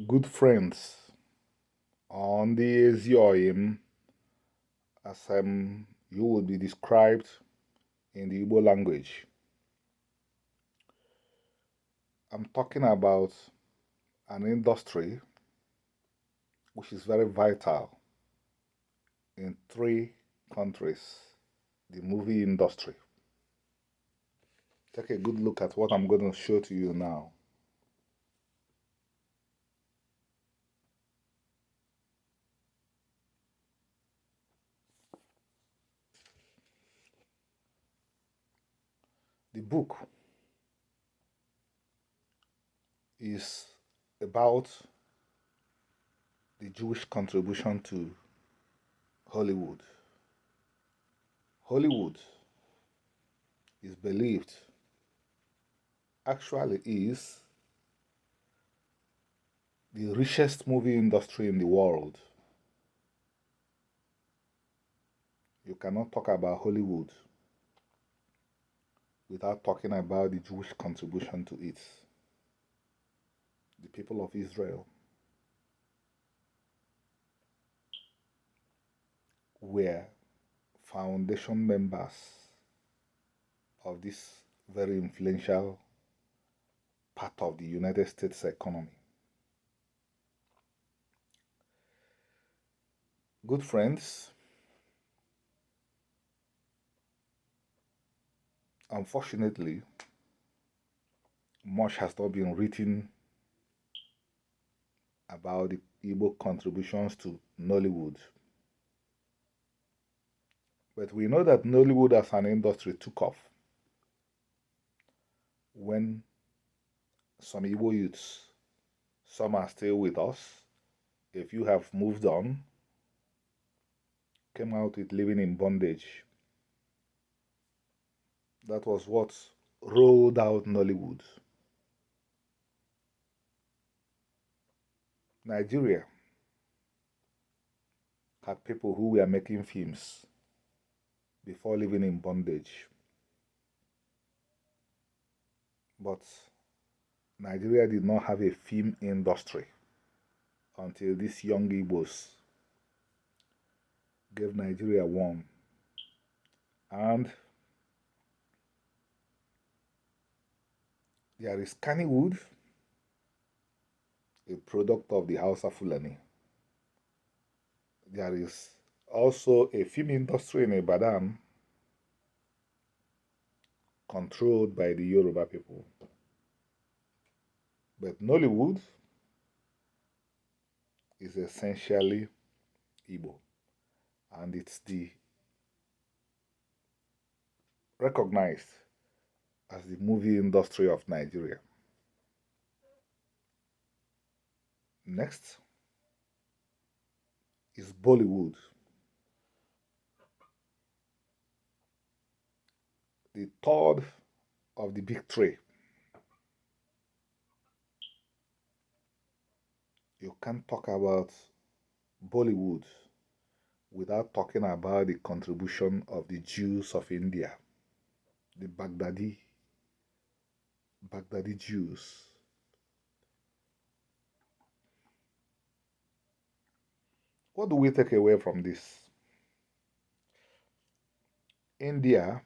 Good friends on the Nz'r as you would be described in the Igbo language. I'm talking about an industry which is very vital in three countries, the movie industry. Take a good look at what I'm going to show to you now. The book is about the Jewish contribution to Hollywood. Hollywood is believed actually is the richest movie industry in the world. You cannot talk about Hollywood without talking about the Jewish contribution to it. The people of Israel were foundation members of this very influential part of the United States economy. Good friends, unfortunately, much has not been written about the Igbo contributions to Nollywood. But we know that Nollywood as an industry took off when some Igbo youths, some are still with us, if you have moved on, came out with living in bondage. That was what rolled out Nollywood. Nigeria had people who were making films before living in bondage. But Nigeria did not have a film industry until these young Igbos gave Nigeria one. And there is Kannywood, a product of the House of Fulani. There is also a film industry in Ibadan controlled by the Yoruba people. But Nollywood is essentially Igbo, and it's the recognized as the movie industry of Nigeria. Next is Bollywood, the third of the big three. You can't talk about Bollywood without talking about the contribution of the Jews of India, the Baghdadi Jews. What do we take away from this? India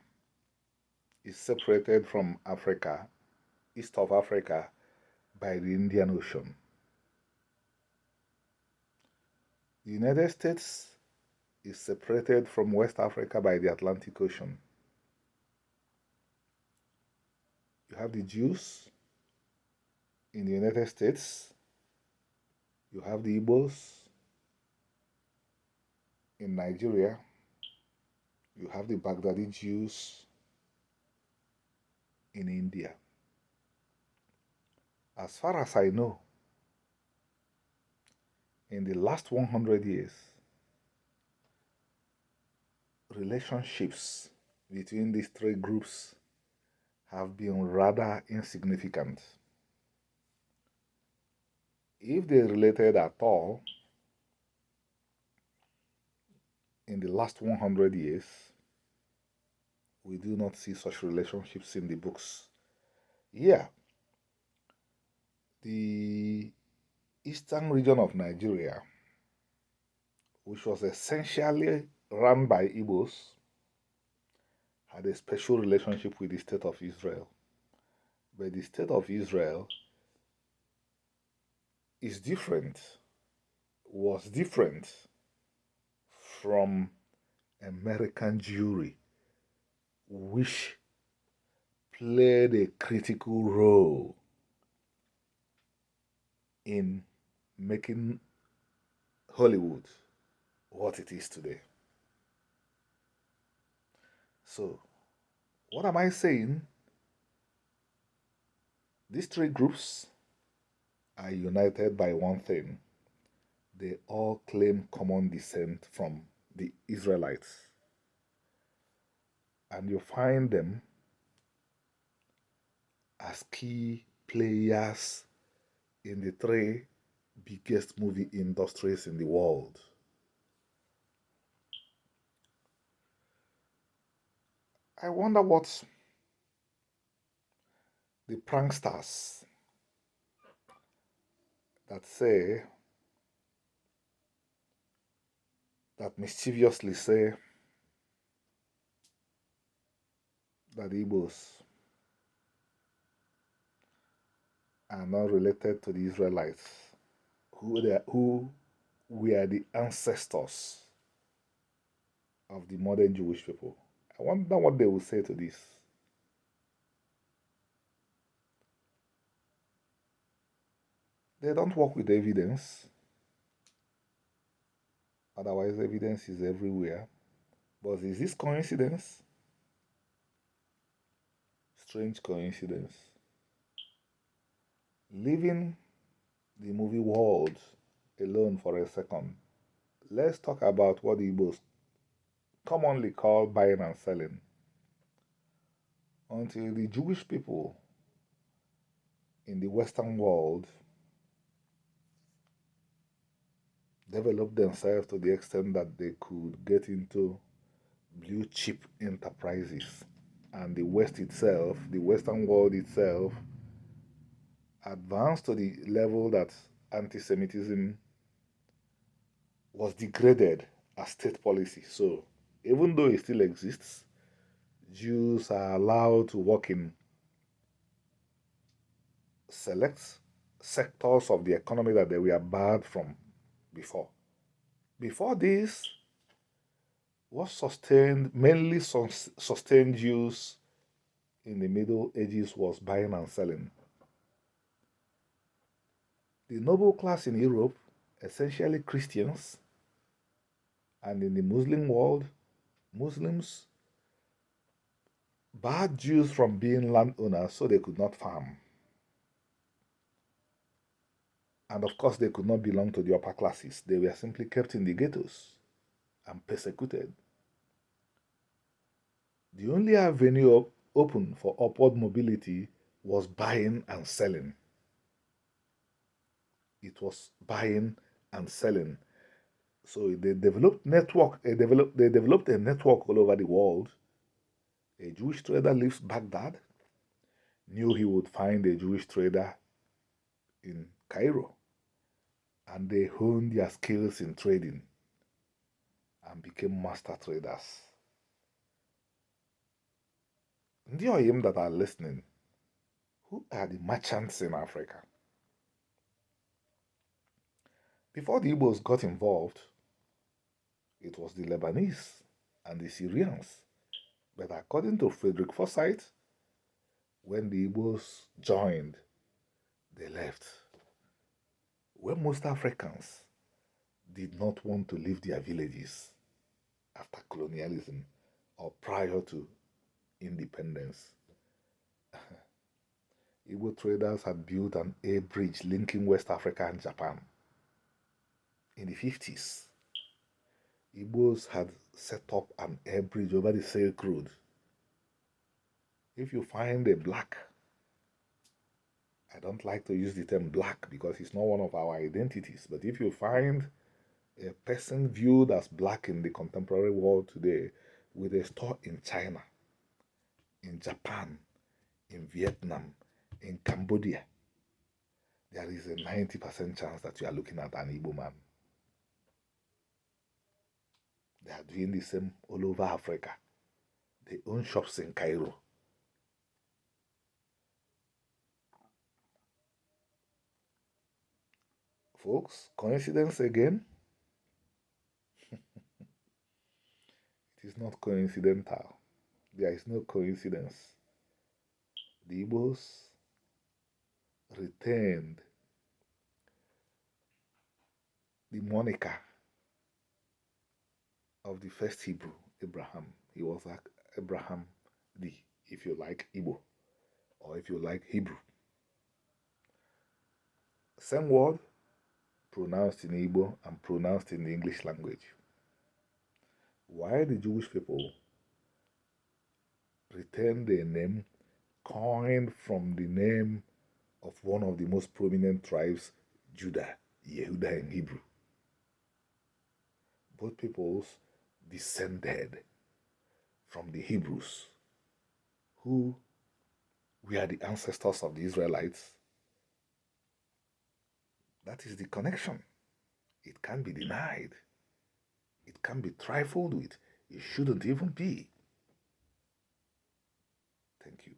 is separated from Africa, east of Africa, by the Indian Ocean. The United States is separated from West Africa by the Atlantic Ocean. You have the Jews in the United States, you have the Igbos in Nigeria, you have the Baghdadi Jews in India. As far as I know, in the last 100 years, relationships between these three groups have been rather insignificant. If they related at all in the last 100 years, we do not see such relationships in the books. Yeah, the eastern region of Nigeria, which was essentially run by Igbos, had a special relationship with the state of Israel. But the state of Israel is different, was different from American Jewry, which played a critical role in making Hollywood what it is today. So, what am I saying? These three groups are united by one thing. They all claim common descent from the Israelites. And you find them as key players in the three biggest movie industries in the world. I wonder what the pranksters that mischievously say that the Igbos are not related to the Israelites, who were the ancestors of the modern Jewish people. I wonder what they will say to this. They don't work with evidence. Otherwise, evidence is everywhere. But is this coincidence? Strange coincidence. Leaving the movie world alone for a second, let's talk about what the Igbos commonly call buying and selling. Until the Jewish people in the Western world developed themselves to the extent that they could get into blue chip enterprises, and the West itself, the Western world itself, advanced to the level that anti Semitism was degraded as state policy. So, even though it still exists, Jews are allowed to work in select sectors of the economy that they were barred from before. Before this, what mainly sustained Jews in the Middle Ages was buying and selling. The noble class in Europe, essentially Christians, and in the Muslim world, Muslims barred Jews from being landowners so they could not farm. And of course, they could not belong to the upper classes. They were simply kept in the ghettos and persecuted. The only avenue open for upward mobility was buying and selling. It was buying and selling. So they developed they developed a network all over the world. A Jewish trader leaves Baghdad, knew he would find a Jewish trader in Cairo, and they honed their skills in trading and became master traders. Ndị oyim that are listening, who are the merchants in Africa? Before the Igbos got involved, it was the Lebanese and the Syrians. But according to Frederick Forsyth, when the Igbos joined, they left. When most Africans did not want to leave their villages after colonialism or prior to independence, Igbo traders had built an air bridge linking West Africa and Japan. In the 50s, Igbos had set up an air bridge over the Silk Road. If you find a black, I don't like to use the term black because it's not one of our identities, but if you find a person viewed as black in the contemporary world today with a store in China, in Japan, in Vietnam, in Cambodia, there is a 90% chance that you are looking at an Igbo man. They are doing the same all over Africa. They own shops in Cairo. Folks, coincidence again? It is not coincidental. There is no coincidence. The Igbos retained the moniker of the first Hebrew, Abraham. He was like Abraham if you like Igbo, or if you like Hebrew. Same word, pronounced in Igbo and pronounced in the English language. Why the Jewish people retain their name coined from the name of one of the most prominent tribes, Judah, Yehuda in Hebrew. Both peoples descended from the Hebrews, who were the ancestors of the Israelites. That is the connection. It can't be denied. It can't be trifled with. It shouldn't even be. Thank you.